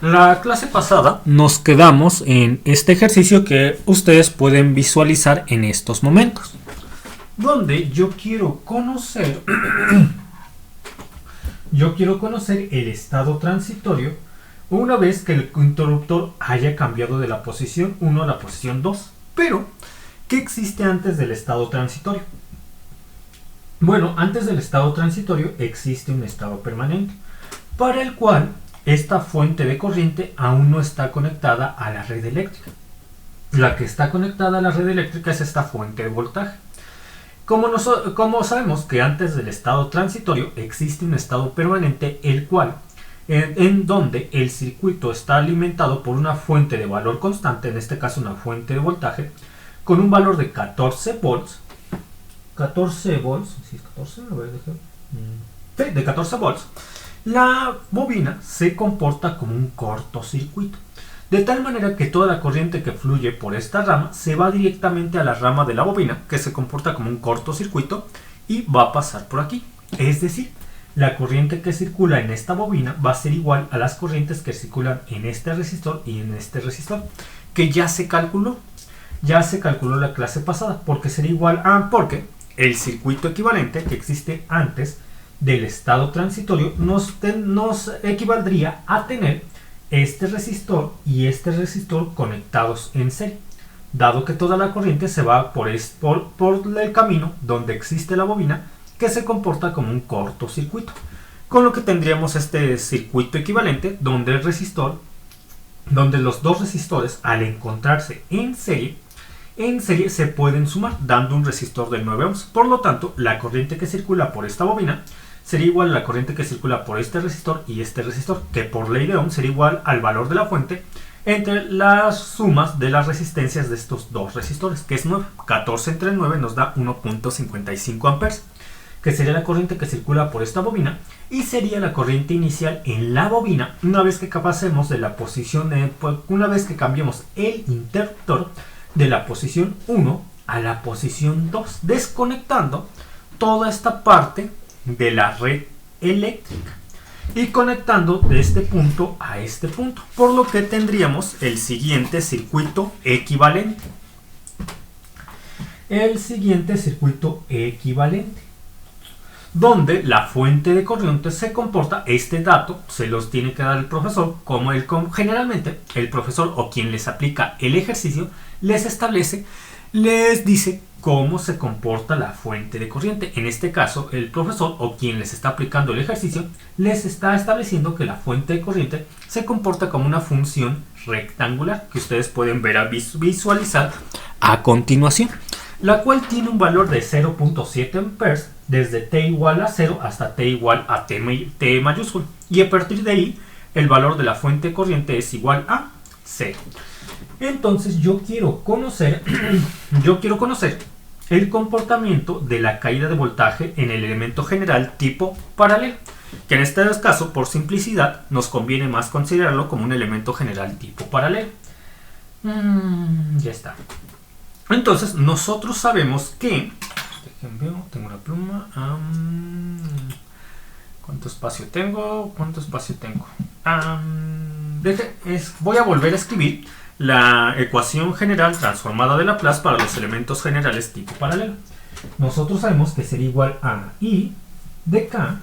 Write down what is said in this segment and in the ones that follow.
La clase pasada nos quedamos en este ejercicio que ustedes pueden visualizar en estos momentos, donde yo quiero conocer el estado transitorio una vez que el interruptor haya cambiado de la posición 1 a la posición 2. Pero, ¿qué existe antes del estado transitorio? Bueno, antes del estado transitorio existe un estado permanente, para el cual esta fuente de corriente aún no está conectada a la red eléctrica. La que está conectada a la red eléctrica es esta fuente de voltaje. Como sabemos que antes del estado transitorio existe un estado permanente, el cual en donde el circuito está alimentado por una fuente de valor constante, en este caso una fuente de voltaje, con un valor de 14 volts. 14 volts, ¿sí es 14? A ver, sí, de 14 volts. La bobina se comporta como un cortocircuito, de tal manera que toda la corriente que fluye por esta rama se va directamente a la rama de la bobina, que se comporta como un cortocircuito, y va a pasar por aquí. Es decir, la corriente que circula en esta bobina va a ser igual a las corrientes que circulan en este resistor y en este resistor, que ya se calculó la clase pasada, porque sería igual a, porque el circuito equivalente que existe antes del estado transitorio nos equivaldría a tener este resistor y este resistor conectados en serie, dado que toda la corriente se va por el camino donde existe la bobina, que se comporta como un cortocircuito, con lo que tendríamos este circuito equivalente donde los dos resistores, al encontrarse en serie se pueden sumar, dando un resistor de 9 ohms. Por lo tanto, la corriente que circula por esta bobina sería igual a la corriente que circula por este resistor y este resistor, que por ley de Ohm sería igual al valor de la fuente entre las sumas de las resistencias de estos dos resistores, que es 9. 14 entre 9 nos da 1.55 amperes, que sería la corriente que circula por esta bobina, y sería la corriente inicial en la bobina una vez que pasemos de la posición, una vez que cambiemos el interruptor de la posición 1 a la posición 2, desconectando toda esta parte de la red eléctrica y conectando de este punto a este punto, por lo que tendríamos el siguiente circuito equivalente. Donde la fuente de corriente se comporta, este dato se los tiene que dar el profesor, generalmente el profesor o quien les aplica el ejercicio les dice cómo se comporta la fuente de corriente. En este caso, el profesor o quien les está aplicando el ejercicio les está estableciendo que la fuente de corriente se comporta como una función rectangular, que ustedes pueden visualizar a continuación, la cual tiene un valor de 0.7 amperes desde t igual a 0 hasta t igual a t mayúsculo, y a partir de ahí el valor de la fuente de corriente es igual a 0. Entonces yo quiero conocer el comportamiento de la caída de voltaje en el elemento general tipo paralelo, que en este caso, por simplicidad, nos conviene más considerarlo como un elemento general tipo paralelo. Ya está. Entonces nosotros sabemos que, tengo una pluma, ¿cuánto espacio tengo? Voy a volver a escribir la ecuación general transformada de Laplace para los elementos generales tipo paralelo. Nosotros sabemos que sería igual a I de K,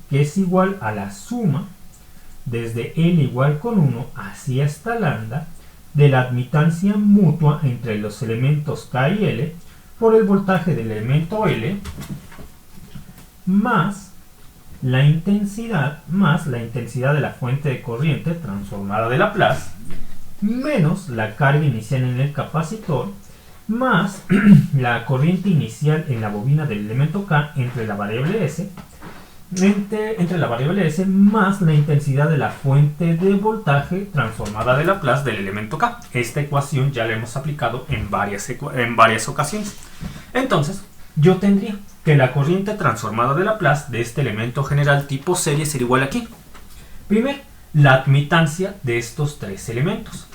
que es igual a la suma desde L igual con 1 así hasta lambda de la admitancia mutua entre los elementos K y L por el voltaje del elemento L más la intensidad de la fuente de corriente transformada de Laplace menos la carga inicial en el capacitor más la corriente inicial en la bobina del elemento K entre la variable S más la intensidad de la fuente de voltaje transformada de Laplace del elemento K. Esta ecuación ya la hemos aplicado en varias ocasiones. Entonces, yo tendría que la corriente transformada de Laplace de este elemento general tipo serie sería igual aquí. Primero, la admitancia de estos tres elementos.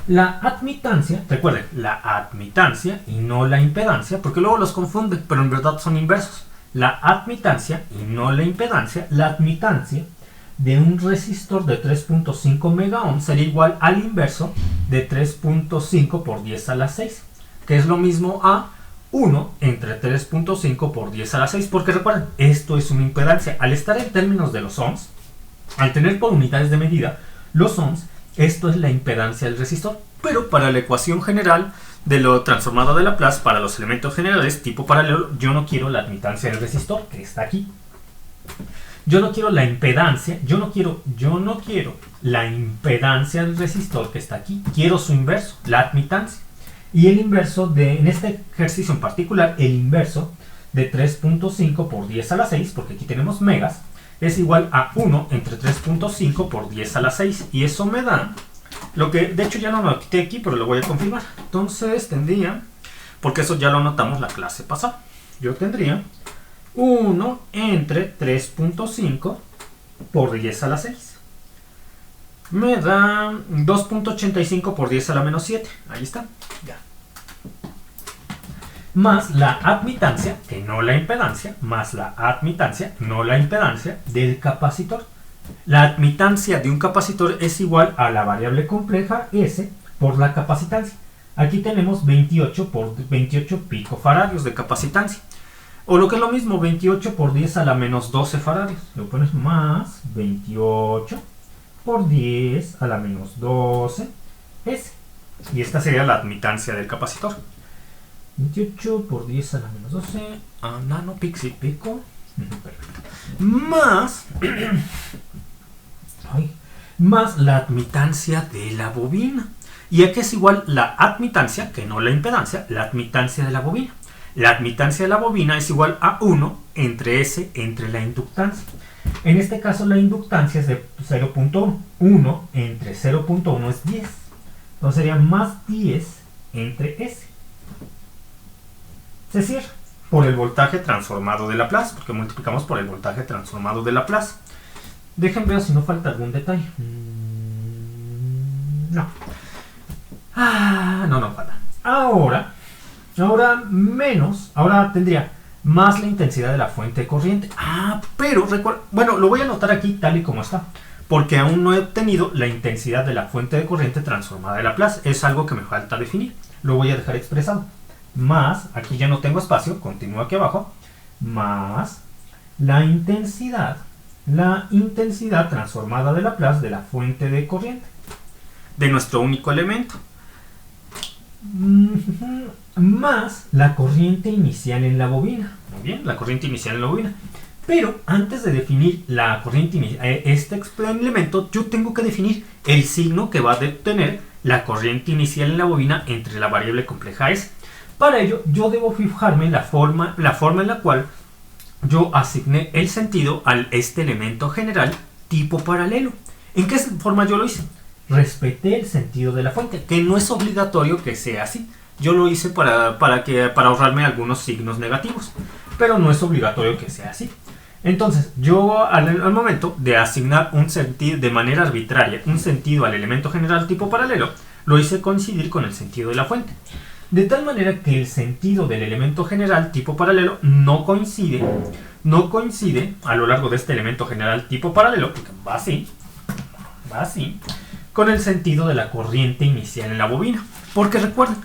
La admitancia, recuerden, la admitancia y no la impedancia, porque luego los confunden, pero en verdad son inversos. La admitancia y no la impedancia. La admitancia de un resistor de 3.5 megaohms sería igual al inverso de 3.5 por 10 a la 6, que es lo mismo a 1 entre 3.5 por 10 a la 6, porque recuerden, esto es una impedancia. Al estar en términos de los ohms, al tener por unidades de medida los ohms, esto es la impedancia del resistor. Pero para la ecuación general de lo transformado de Laplace, para los elementos generales tipo paralelo, yo no quiero la admitancia del resistor, que está aquí. Yo no quiero la impedancia, yo no quiero la impedancia del resistor que está aquí. Quiero su inverso, la admitancia. Y el inverso en este ejercicio en particular, el inverso de 3.5 por 10 a la 6, porque aquí tenemos megas, es igual a 1 entre 3.5 por 10 a la 6. Y eso me da lo que, de hecho ya no lo quité aquí, pero lo voy a confirmar. Entonces tendría, porque eso ya lo notamos la clase pasada, yo tendría 1 entre 3.5 por 10 a la 6. Me da 2.85 por 10 a la menos 7. Ahí está. Ya. Más la admitancia, que no la impedancia, más la admitancia, no la impedancia, del capacitor. La admitancia de un capacitor es igual a la variable compleja S por la capacitancia. Aquí tenemos 28 por 28 picofarads de capacitancia. O lo que es lo mismo, 28 por 10 a la menos 12 faradios. Le pones más 28 por 10 a la menos 12 S. Y esta sería la admitancia del capacitor. 28 por 10 a la menos 12 nanopixi pico. Perfecto. Más la admitancia de la bobina. Y aquí es igual la admitancia, que no la impedancia, la admitancia de la bobina. La admitancia de la bobina es igual a 1 entre S entre la inductancia. En este caso la inductancia es de 0.1. 1 entre 0.1 es 10. Entonces sería más 10 entre S. Se cierra por el voltaje transformado de Laplace, porque multiplicamos por el voltaje transformado de Laplace. Dejen ver si no falta algún detalle. No. No falta. Ahora tendría más la intensidad de la fuente de corriente. Pero recuerda, bueno, lo voy a anotar aquí tal y como está, porque aún no he obtenido la intensidad de la fuente de corriente transformada de Laplace. Es algo que me falta definir. Lo voy a dejar expresado. Más, aquí ya no tengo espacio, continúo aquí abajo, más la intensidad transformada de Laplace de la fuente de corriente de nuestro único elemento, más la corriente inicial en la bobina. Muy bien, la corriente inicial en la bobina. Pero antes de definir la corriente inicial, este elemento, yo tengo que definir el signo que va a tener la corriente inicial en la bobina entre la variable compleja S. Para ello, yo debo fijarme en la forma en la cual yo asigné el sentido a este elemento general tipo paralelo. ¿En qué forma yo lo hice? Respeté el sentido de la fuente, que no es obligatorio que sea así. Yo lo hice para ahorrarme algunos signos negativos, pero no es obligatorio que sea así. Entonces, yo al momento de asignar un sentido de manera arbitraria, un sentido al elemento general tipo paralelo, lo hice coincidir con el sentido de la fuente. De tal manera que el sentido del elemento general tipo paralelo no coincide a lo largo de este elemento general tipo paralelo, porque va así, con el sentido de la corriente inicial en la bobina. Porque recuerden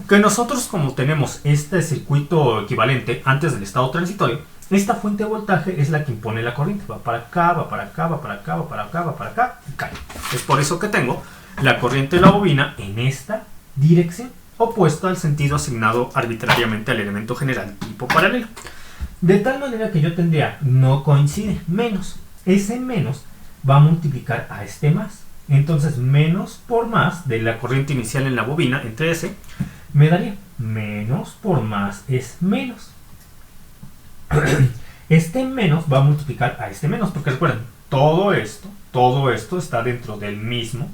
que nosotros, como tenemos este circuito equivalente antes del estado transitorio, esta fuente de voltaje es la que impone la corriente. Va para acá, va para acá, va para acá, va para acá, va para acá y cae. Es por eso que tengo la corriente de la bobina en esta dirección, opuesto al sentido asignado arbitrariamente al elemento general tipo paralelo. De tal manera que yo tendría, no coincide, menos. Ese menos va a multiplicar a este más. Entonces menos por más de la corriente inicial en la bobina entre S me daría menos por más es menos. Este menos va a multiplicar a este menos, porque recuerden, todo esto está dentro del mismo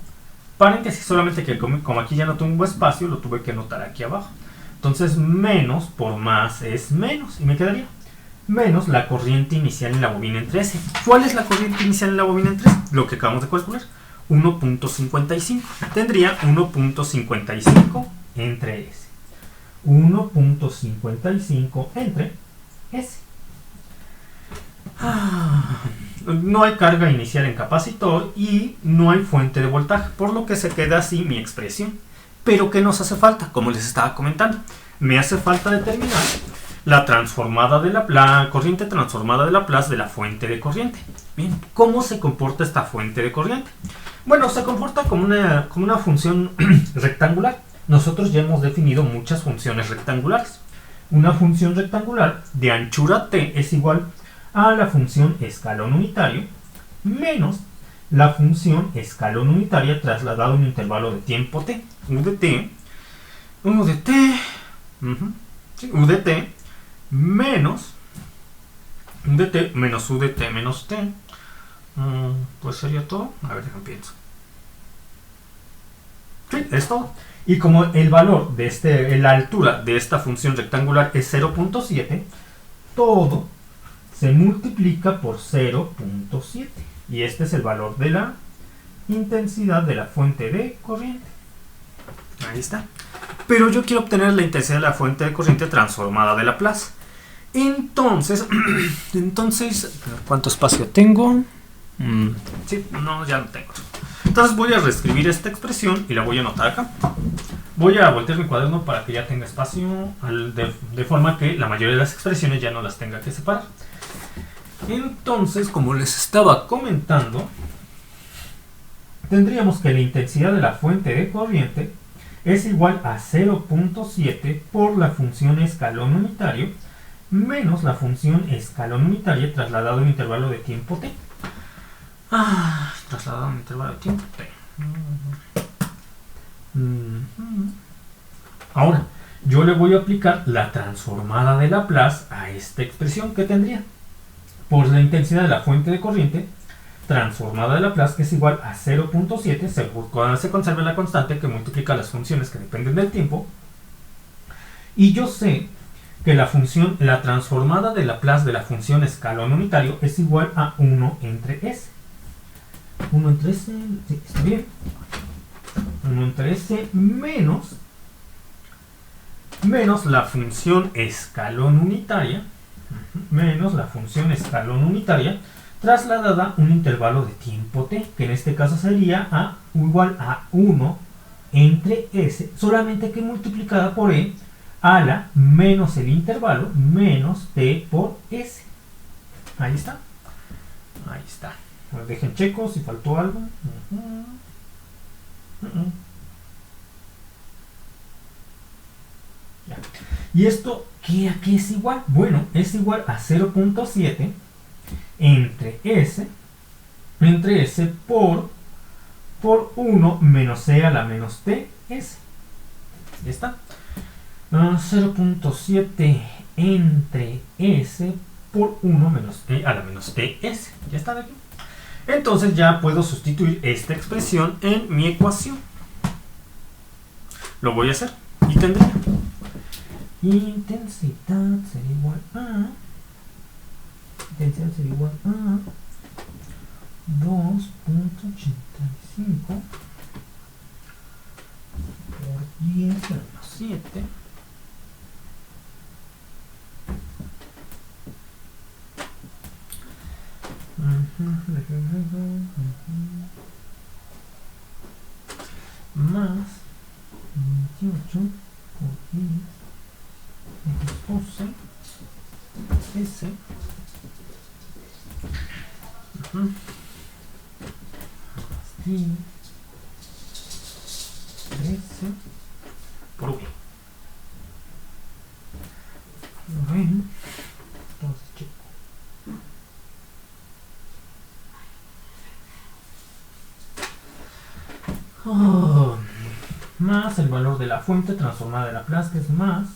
paréntesis, solamente que como aquí ya no tengo espacio, lo tuve que anotar aquí abajo. Entonces menos por más es menos, y me quedaría menos la corriente inicial en la bobina entre S. ¿Cuál es la corriente inicial en la bobina entre S? Lo que acabamos de calcular, 1.55. Tendría 1.55 entre S. 1.55 entre S. no hay carga inicial en capacitor y no hay fuente de voltaje, por lo que se queda así mi expresión. Pero ¿qué nos hace falta? Como les estaba comentando, me hace falta determinar la corriente transformada de Laplace de la fuente de corriente. Bien, ¿cómo se comporta esta fuente de corriente? Bueno, se comporta como una función rectangular. Nosotros ya hemos definido muchas funciones rectangulares. Una función rectangular de anchura t es igual a la función escalón unitario menos la función escalón unitaria trasladada a un intervalo de tiempo t. U de t menos u de t menos u de t menos t. Pues sería todo. A ver, déjame pienso. Sí, es todo. Y como el valor de la altura de esta función rectangular es 0.7, todo se multiplica por 0.7. Y este es el valor de la intensidad de la fuente de corriente. Ahí está. Pero yo quiero obtener la intensidad de la fuente de corriente transformada de Laplace. Entonces, ¿cuánto espacio tengo? Sí, no, ya no tengo. Entonces voy a reescribir esta expresión y la voy a anotar acá. Voy a voltear mi cuaderno para que ya tenga espacio, de forma que la mayoría de las expresiones ya no las tenga que separar. Entonces, como les estaba comentando, tendríamos que la intensidad de la fuente de corriente es igual a 0.7 por la función escalón unitario menos la función escalón unitaria trasladado a un intervalo de tiempo t. Trasladado a un intervalo de tiempo t. Ahora, yo le voy a aplicar la transformada de Laplace a esta expresión que tendría por la intensidad de la fuente de corriente transformada de Laplace, que es igual a 0.7 cuando se conserve la constante que multiplica las funciones que dependen del tiempo. Y yo sé que la transformada de Laplace de la función escalón unitario es igual a 1 entre s. 1 entre s, sí, está bien. 1 entre s menos la función escalón unitaria trasladada a un intervalo de tiempo t, que en este caso sería igual a 1 entre s, solamente que multiplicada por e a la menos el intervalo menos t por s. Ahí está. Pues dejen checo si faltó algo. Ya. ¿Y esto a qué es igual? Bueno, es igual a 0.7 entre s por 1 menos e a la menos t s. Ya está. 0.7 entre s por 1 menos e a la menos t s. Ya está de aquí. Entonces ya puedo sustituir esta expresión en mi ecuación. Lo voy a hacer y tendría intensidad sería igual a 2.85 por 10 menos 7 más 28 por 10 menos 12 s más 10 13 por 1. Bueno, entonces checo. Más el valor de la fuente transformada de Laplace, que es más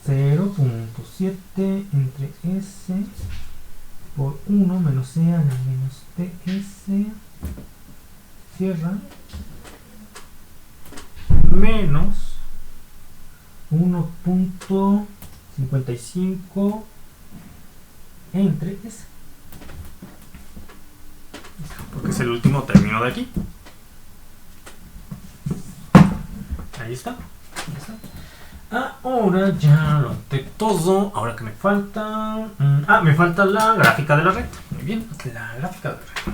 0.7 entre s por 1 menos e a la menos ts, cierra, menos 1.55 entre s, porque es el último término de aquí. Ahí está. Ahora ya lo anoté todo. Ahora que me falta. Me falta la gráfica de la recta. Muy bien, la gráfica de la red.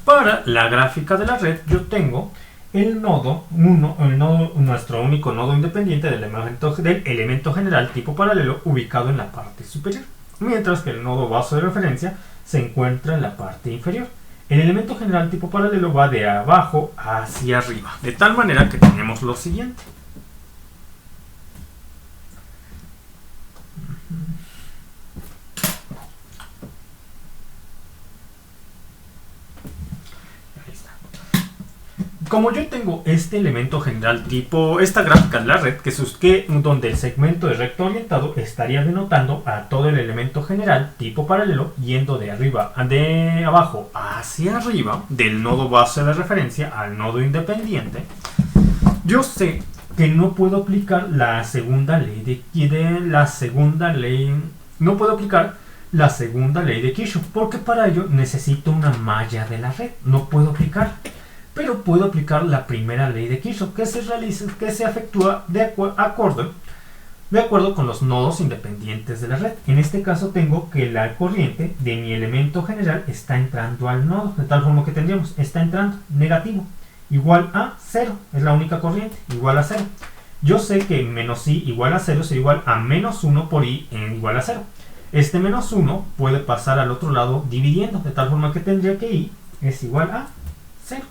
Para la gráfica de la red yo tengo el nodo 1, nuestro único nodo independiente del elemento general tipo paralelo ubicado en la parte superior, mientras que el nodo base de referencia se encuentra en la parte inferior. El elemento general tipo paralelo va de abajo hacia arriba, de tal manera que tenemos lo siguiente. Como yo tengo este elemento general tipo, esta gráfica de la red, donde el segmento es recto orientado, estaría denotando a todo el elemento general tipo paralelo yendo de abajo hacia arriba, del nodo base de referencia al nodo independiente. Yo sé que no puedo aplicar la segunda ley no puedo aplicar la segunda ley de Kirchhoff, porque para ello necesito una malla de la red, no puedo aplicar. Pero puedo aplicar la primera ley de Kirchhoff, que se efectúa de acuerdo con los nodos independientes de la red. En este caso tengo que la corriente de mi elemento general está entrando al nodo, de tal forma que tendríamos, está entrando negativo, igual a 0, es la única corriente, igual a 0. Yo sé que menos i igual a 0 será igual a menos 1 por i igual a 0. Este menos 1 puede pasar al otro lado dividiendo, de tal forma que tendría que i es igual a 0.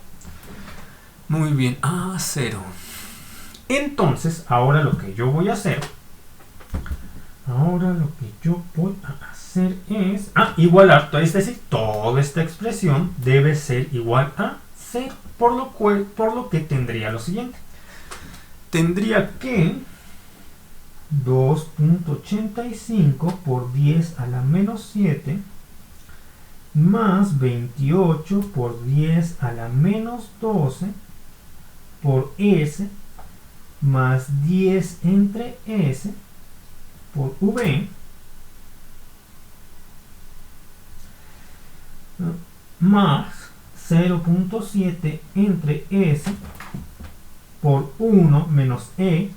Muy bien, a 0. Entonces, ahora lo que yo voy a hacer es igualar, es decir, toda esta expresión debe ser igual a 0, por lo que tendría lo siguiente. Tendría que 2.85 por 10 a la menos 7 más 28 por 10 a la menos 12 por S más 10 entre S por V más 0.7 entre S por 1 menos E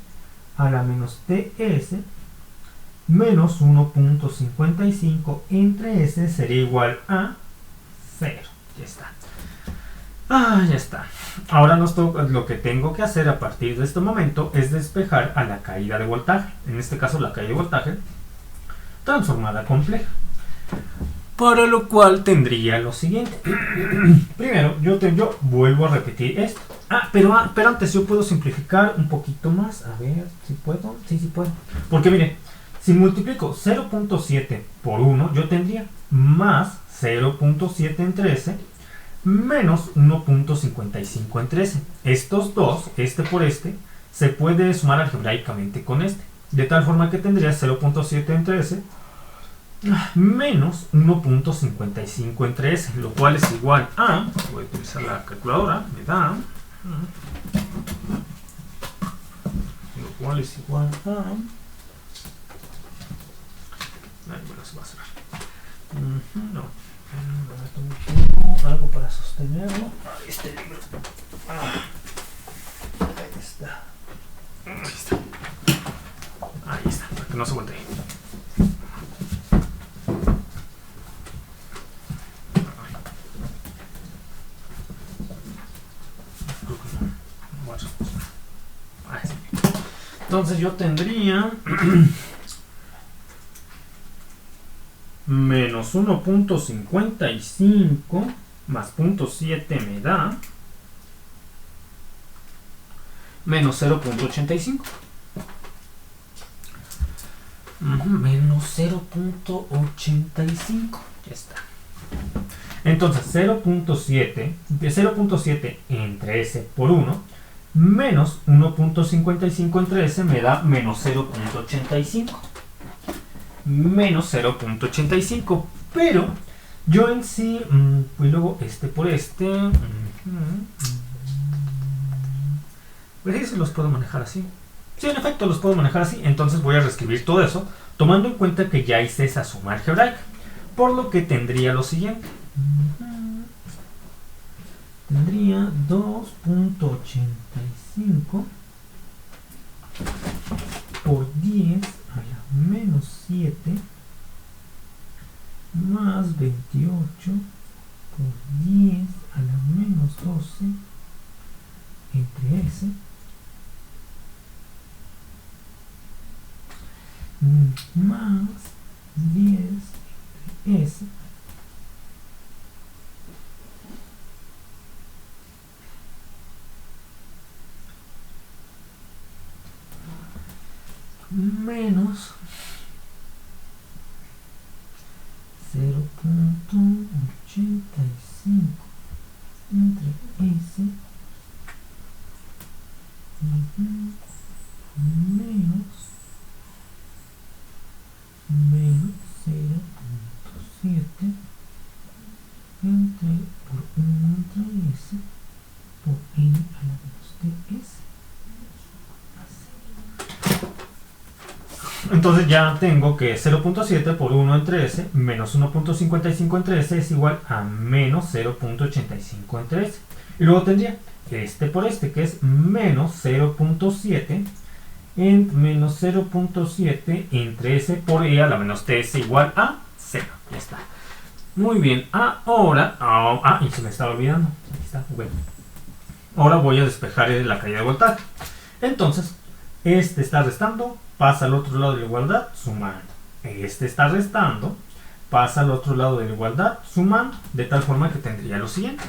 a la menos TS menos 1.55 entre S sería igual a 0. Ya está. Ya está. Ahora lo que tengo que hacer a partir de este momento es despejar a la caída de voltaje. En este caso la caída de voltaje transformada compleja. Para lo cual tendría lo siguiente. Primero, yo vuelvo a repetir esto. Pero antes yo puedo simplificar un poquito más. A ver si puedo. Sí puedo. Porque mire, si multiplico 0.7 por 1, yo tendría más 0.7 entre S menos 1.55 entre S. Estos dos, este por este, se puede sumar algebraicamente con este. De tal forma que tendría 0.7 entre S menos 1.55 entre S, lo cual es igual a, voy a utilizar la calculadora, me da, lo cual es igual a, se va a cerrar. Algo para sostenerlo. Este libro. Ahí está, para que no se voltee. Entonces yo tendría menos 1.55 más 0.7 me da menos 0.85. Menos 0.85. Ya está. Entonces 0.7 entre S por 1 menos 1.55 entre S me da menos 0.85. Menos 0.85. Pero yo en sí, y luego este por este, pues sí los puedo manejar así. Sí, en efecto los puedo manejar así. Entonces voy a reescribir todo eso, tomando en cuenta que ya hice esa suma algebraica. Por lo que tendría lo siguiente. Tendría 2.85 por 10 a la menos 7 más 28 por 10 a la menos 12 entre S más 10 entre S menos 0.85 entre S menos 0.7 por 1 entre S por N a la menos TS. Entonces ya tengo que 0.7 por 1 entre S menos 1.55 entre S es igual a menos 0.85 entre S. Y luego tendría este por este, que es menos 0.7 menos 0.7 entre S por E a la menos TS igual a 0. Ya está. Muy bien. Ahora... y se me estaba olvidando. Aquí está. Bueno. Ahora voy a despejar la caída de voltaje. Entonces, este está restando, pasa al otro lado de la igualdad, sumando. Este está restando, pasa al otro lado de la igualdad, sumando. De tal forma que tendría lo siguiente.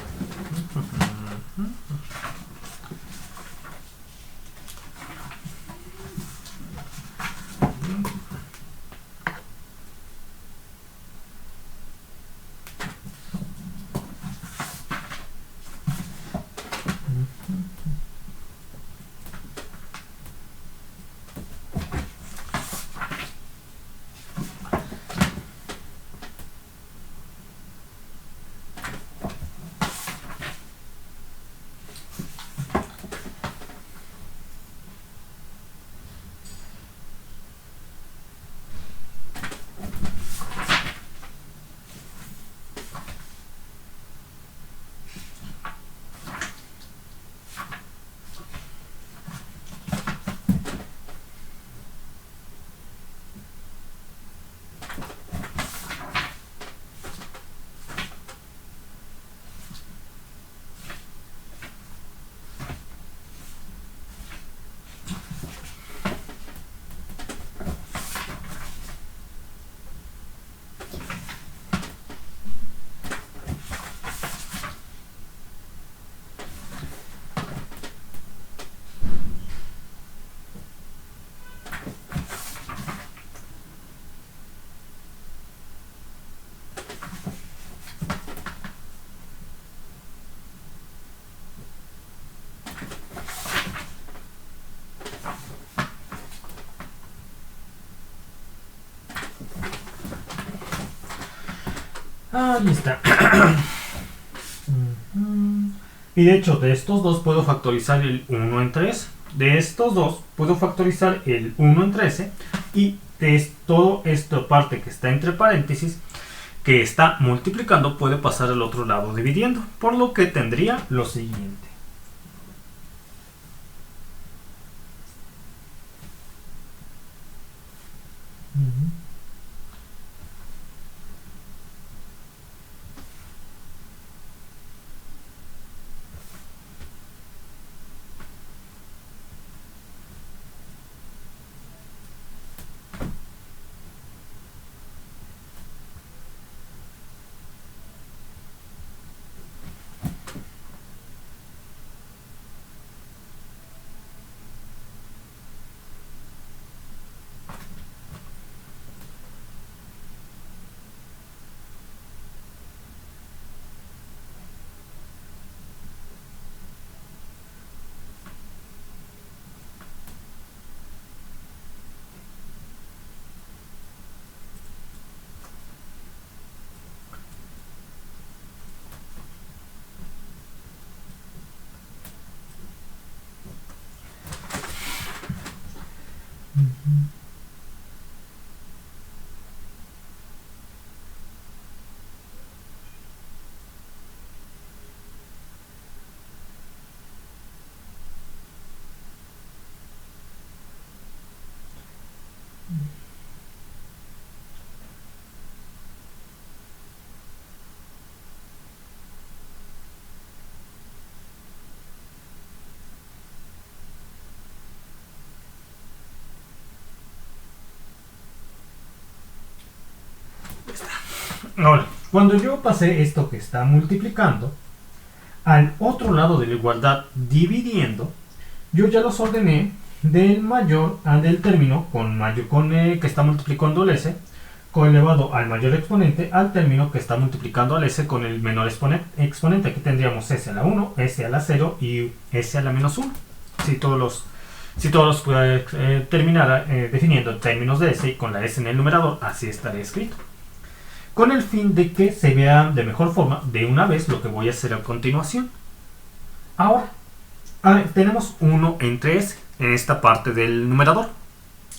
Ahí está. Y de hecho, de estos dos puedo factorizar el 1 entre S. De estos dos puedo factorizar el 1 entre S. Y de todo esta parte que está entre paréntesis, que está multiplicando, puede pasar al otro lado dividiendo. Por lo que tendría lo siguiente. Ahora, cuando yo pasé esto que está multiplicando, al otro lado de la igualdad dividiendo, yo ya los ordené del mayor del término que está multiplicando el s elevado al mayor exponente al término que está multiplicando al s con el menor exponente. Aquí tendríamos s a la 1, s a la 0 y s a la menos 1. Si todos los terminara definiendo términos de s y con la s en el numerador, así estaría escrito. Con el fin de que se vea de mejor forma de una vez lo que voy a hacer a continuación. Ahora, tenemos 1 entre s en esta parte del numerador.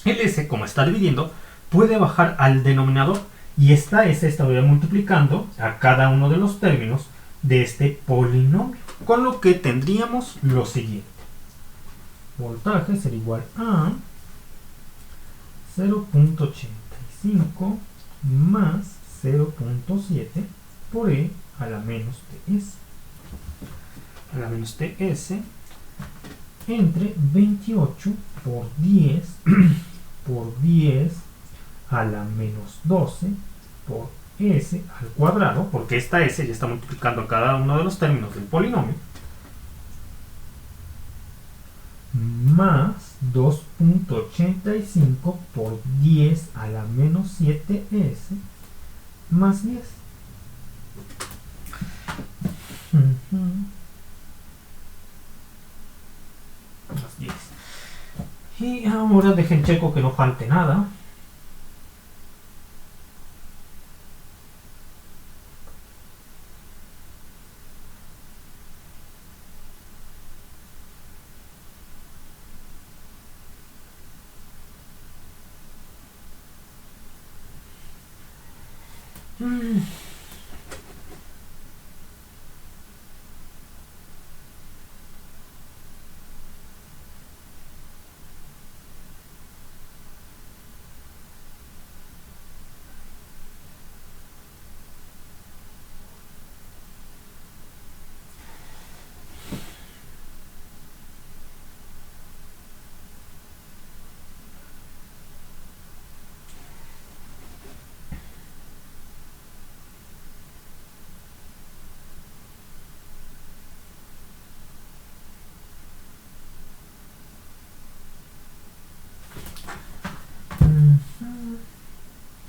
El s, como está dividiendo, puede bajar al denominador y esta s estaría multiplicando a cada uno de los términos de este polinomio. Con lo que tendríamos lo siguiente. Voltaje será igual a 0.85 más 0.7 por e a la menos ts. A la menos ts entre 28 por 10 por 10 a la menos 12 por s al cuadrado, porque esta s ya está multiplicando a cada uno de los términos del polinomio, más 2.85 por 10 a la menos 7s más 10. Más 10. Y ahora dejen checo que no falte nada.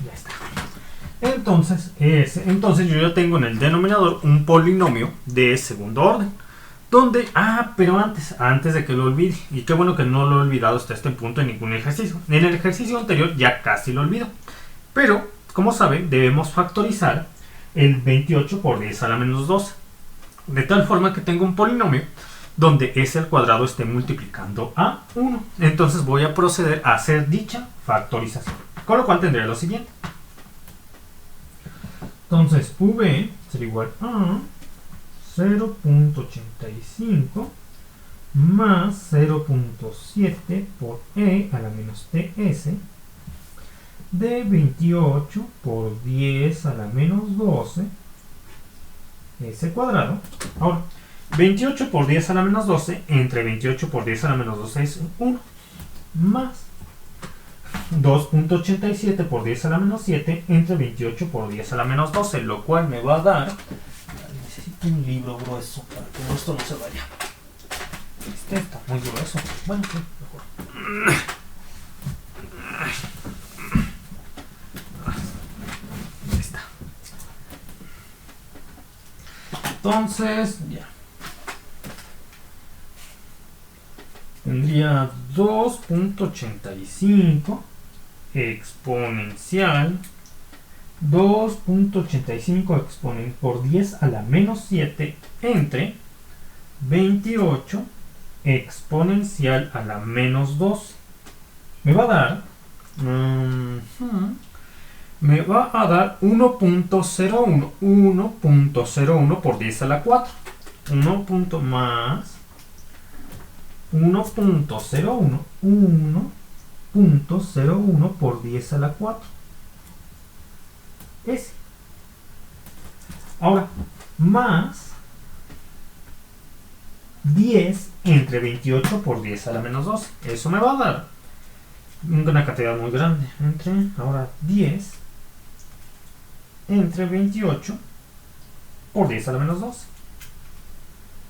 Ya está. Entonces yo ya tengo en el denominador un polinomio de segundo orden. Donde, pero antes de que lo olvide, y qué bueno que no lo he olvidado hasta este punto en ningún ejercicio. En el ejercicio anterior ya casi lo olvido. Pero, como saben, debemos factorizar el 28 por 10 a la menos 12. De tal forma que tengo un polinomio donde s al cuadrado esté multiplicando a 1. Entonces voy a proceder a hacer dicha factorización. Con lo cual tendré lo siguiente. Entonces v será igual a 0.85 más 0.7 por e a la menos ts de 28 por 10 a la menos 12 s cuadrado. Ahora, 28 por 10 a la menos 12 entre 28 por 10 a la menos 12 es 1 más 2.87 por 10 a la menos 7 entre 28 por 10 a la menos 12, lo cual me va a dar... Necesito un libro grueso para que esto no se vaya. Este está muy grueso. Bueno, sí, mejor. Ahí está. Entonces, ya. Tendría 2.85 exponencial 2.85 por 10 a la menos 7 entre 28 exponencial a la menos 2. Me va a dar 1.01 por 10 a la 4. 1. Más 1.01 por 10 a la 4. S. Ahora, más 10 entre 28 por 10 a la menos 12. Eso me va a dar una cantidad muy grande. Ahora 10 entre 28 por 10 a la menos 12.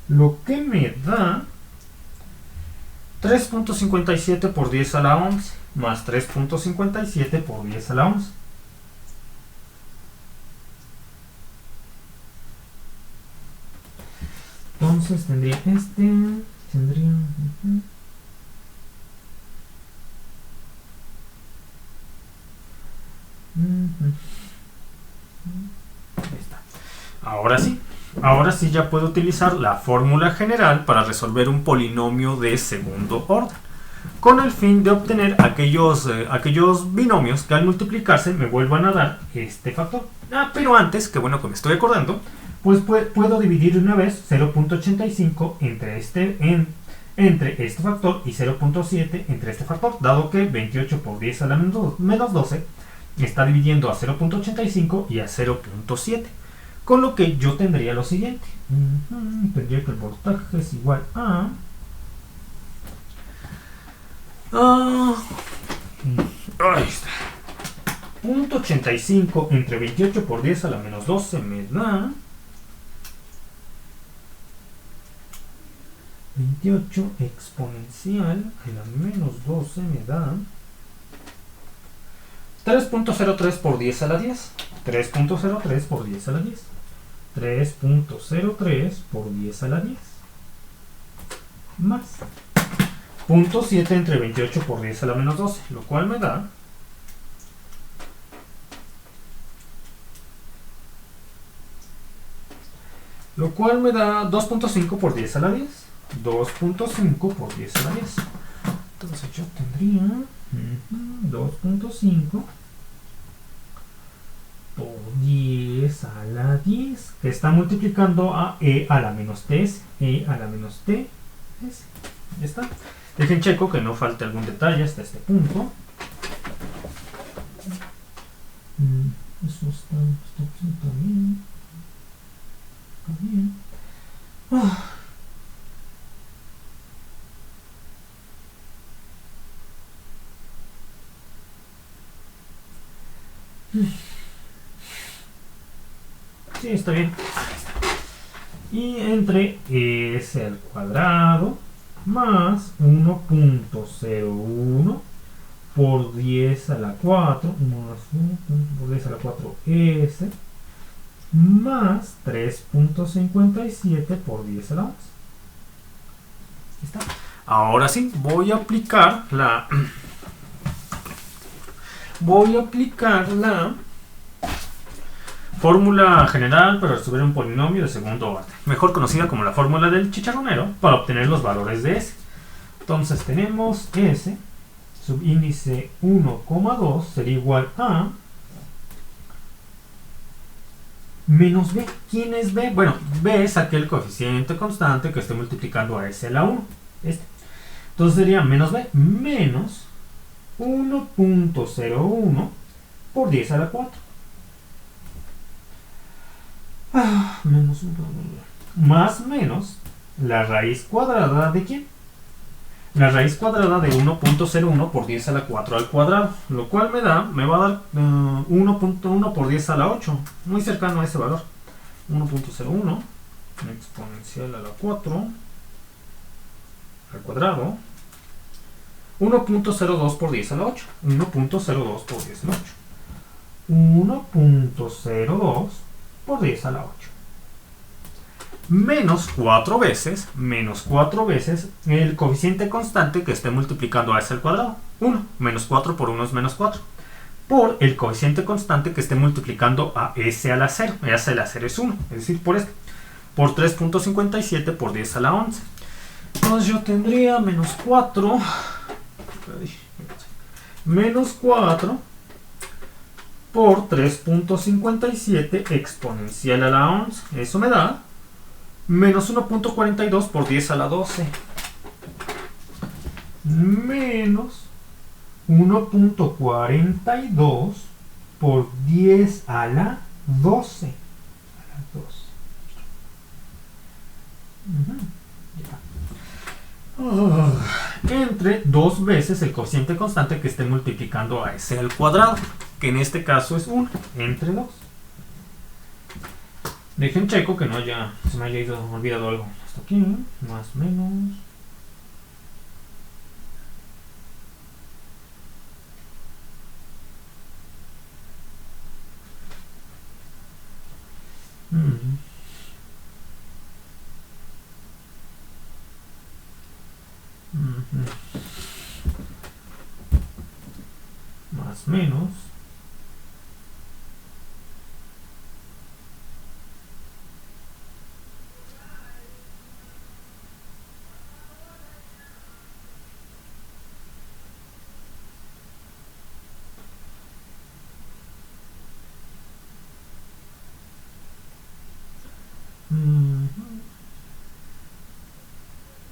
Lo que me da 3.57 por 10 a la 11 más 3.57 por 10 a la 11. Entonces tendría tendría... Ahí está. Ahora sí ya puedo utilizar la fórmula general para resolver un polinomio de segundo orden, con el fin de obtener aquellos binomios que al multiplicarse me vuelvan a dar este factor. Pero antes, que bueno que me estoy acordando, pues puedo dividir una vez 0.85 entre este factor y 0.7 entre este factor, dado que 28 por 10 a la menos 12 está dividiendo a 0.85 y a 0.7. Con lo que yo tendría lo siguiente. Tendría que el voltaje es igual a... ahí está. 0.85 entre 28 por 10 a la menos 12 me da... 28 exponencial a la menos 12 me da... 3.03 por 10 a la 10. 3.03 por 10 a la 10. 3.03 por 10 a la 10. Más 0.7 entre 28 por 10 a la menos 12. Lo cual me da... Lo cual me da 2.5 por 10 a la 10. 2.5 por 10 a la 10. Entonces yo tendría 2.5 por 10 a la 10, que está multiplicando a e a la menos t, e a la menos t, s. Ya está. Dejen checo que no falte algún detalle hasta este punto. Eso está bien. Está bien. Sí, está bien. Y entre s al cuadrado más 1.01 por 10 a la 4 más 1 por 10 a la 4 s más 3.57 por 10 a la 11. ¿Está? Ahora sí, voy a aplicar la fórmula general para resolver un polinomio de segundo orden, mejor conocida como la fórmula del chicharronero, para obtener los valores de s. Entonces tenemos s subíndice 1,2 sería igual a menos b. ¿Quién es b? Bueno, b es aquel coeficiente constante que esté multiplicando a s a la 1. Entonces sería menos b menos 1.01 por 10 a la 4. Menos 1, más menos la raíz cuadrada de ¿quién? La raíz cuadrada de 1.01 por 10 a la 4 al cuadrado, lo cual me va a dar 1.1 por 10 a la 8, muy cercano a ese valor. 1.01 exponencial a la 4 al cuadrado, 1.02 por 10 a la 8, 1.02 por 10 a la 8, 1.02 por 10 a la 8. Menos 4 veces el coeficiente constante que esté multiplicando a s al cuadrado. 1. Menos 4 por 1 es menos 4. Por el coeficiente constante que esté multiplicando a s a la 0. S a la 0 es 1. Es decir, por este. Por 3.57 por 10 a la 11. Entonces yo tendría menos 4. Menos 4 por 3.57 exponencial a la 11. Eso me da menos 1.42 por 10 a la 12. Menos 1.42 por 10 a la 12. Entre 2 veces el coeficiente constante que esté multiplicando a s al cuadrado, que en este caso es 1, entre 2. Dejen checo que no haya, se me haya ido olvidado algo. Hasta aquí, más menos. Más menos.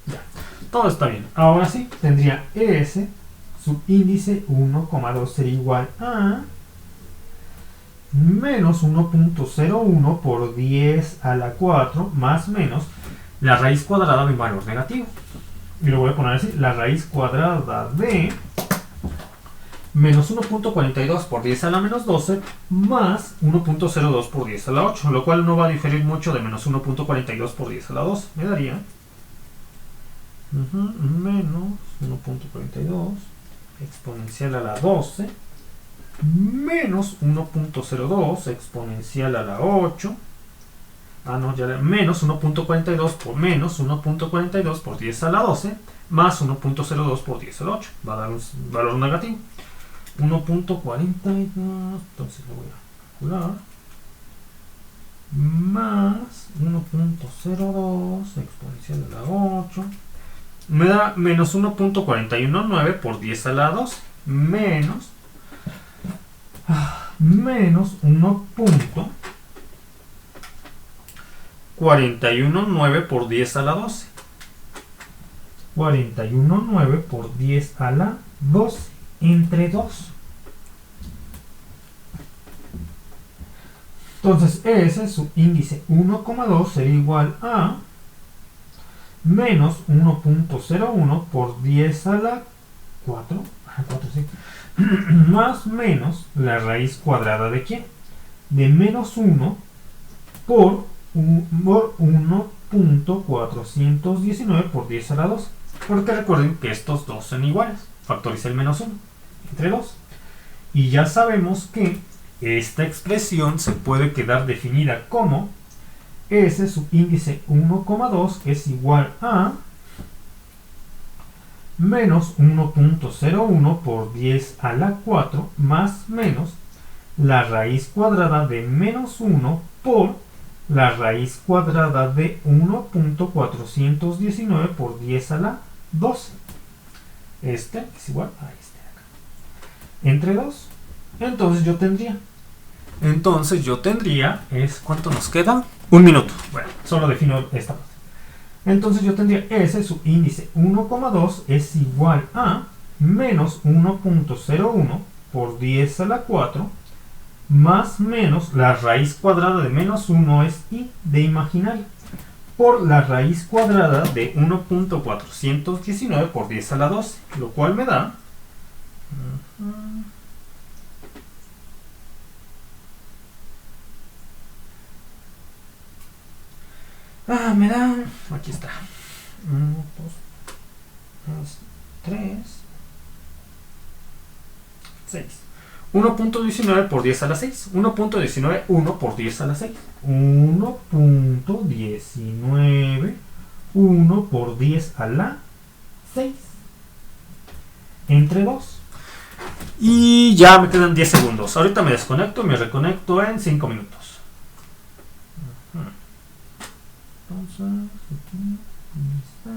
Ya, todo está bien. Ahora sí, tendría ES, subíndice 1,2 sería igual a menos 1.01 por 10 a la 4 más menos la raíz cuadrada de un valor negativo. Y lo voy a poner así, la raíz cuadrada de menos 1.42 por 10 a la menos 12 más 1.02 por 10 a la 8, lo cual no va a diferir mucho de menos 1.42 por 10 a la 12. Me daría menos 1.42 exponencial a la 12 menos 1.02 exponencial a la 8. Menos 1.42 por menos 1.42 por 10 a la 12 más 1.02 por 10 a la 8. Va a dar un valor negativo. 1.42, entonces lo voy a calcular. Más 1.02 exponencial a la 8. Me da menos 1.419 por 10 a la 12. Menos 1.419 por 10 a la 12. 419 por 10 a la 12 entre 2. Entonces ese su índice 1,2 sería igual a menos 1.01 por 10 a la 4, sí, más menos la raíz cuadrada de ¿quién? De menos 1 por 1.419 por 10 a la 2. Porque recuerden que estos dos son iguales. Factoriza el menos 1 entre 2. Y ya sabemos que esta expresión se puede quedar definida como ese subíndice 1,2 es igual a menos 1.01 por 10 a la 4 más menos la raíz cuadrada de menos 1 por la raíz cuadrada de 1.419 por 10 a la 12. Este es igual a este de acá. Entre 2. Entonces yo tendría es ¿cuánto nos queda? Un minuto. Bueno, solo defino esta parte. Entonces yo tendría ese subíndice 1,2 es igual a menos 1.01 por 10 a la 4 más menos la raíz cuadrada de menos 1 es i de imaginario por la raíz cuadrada de 1.419 por 10 a la 12, lo cual me da me da, aquí está, 1, 2, 3, 6. 1.19 por 10 a la 6. 1.19, 1 por 10 a la 6. 1.19, 1 por 10 a la 6. Entre 2. Y ya me quedan 10 segundos. Ahorita me desconecto y me reconecto en 5 minutos. Entonces, aquí está.